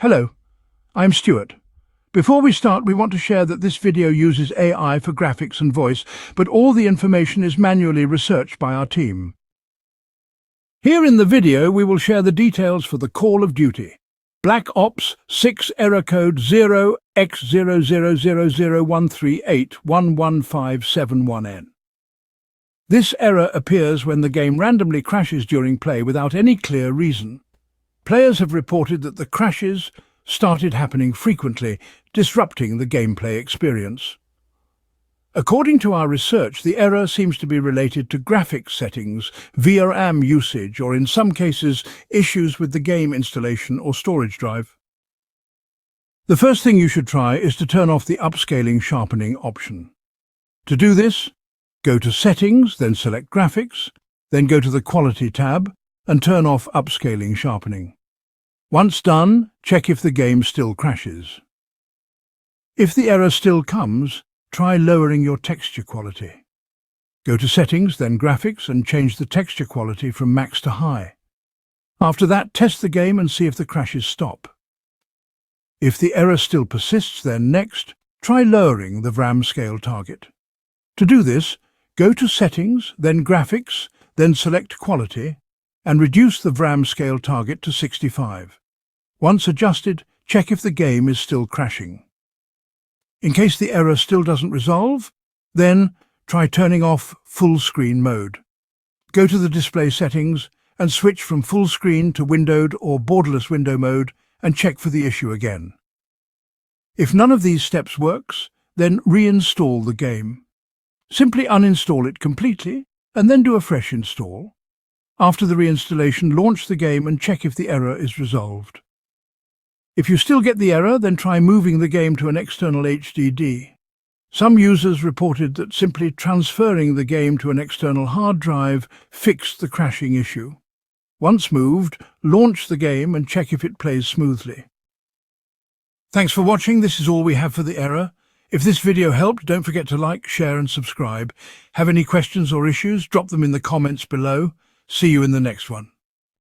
Hello, I'm Stuart. Before we start, we want to share that this video uses AI for graphics and voice, but all the information is manually researched by our team. Here in the video, we will share the details for the Call of Duty. Black Ops 6 error code 0x0000138115711N. This error appears when the game randomly crashes during play without any clear reason. Players have reported that the crashes started happening frequently, disrupting the gameplay experience. According to our research, the error seems to be related to graphics settings, VRAM usage, or in some cases, issues with the game installation or storage drive. The first thing you should try is to turn off the upscaling sharpening option. To do this, go to Settings, then select Graphics, then go to the Quality tab and turn off upscaling sharpening. Once done, check if the game still crashes. If the error still comes, try lowering your texture quality. Go to Settings, then Graphics, and change the texture quality from max to high. After that, test the game and see if the crashes stop. If the error still persists, then next, try lowering the VRAM scale target. To do this, go to Settings, then Graphics, then select Quality, and reduce the VRAM scale target to 65. Once adjusted, check if the game is still crashing. In case the error still doesn't resolve, then try turning off full screen mode. Go to the display settings and switch from full screen to windowed or borderless window mode and check for the issue again. If none of these steps works, then reinstall the game. Simply uninstall it completely and then do a fresh install. After the reinstallation, launch the game and check if the error is resolved. If you still get the error, then try moving the game to an external HDD. Some users reported that simply transferring the game to an external hard drive fixed the crashing issue. Once moved, launch the game and check if it plays smoothly. Thanks for watching. This is all we have for the error. If this video helped, don't forget to like, share and subscribe. Have any questions or issues? Drop them in the comments below. See you in the next one.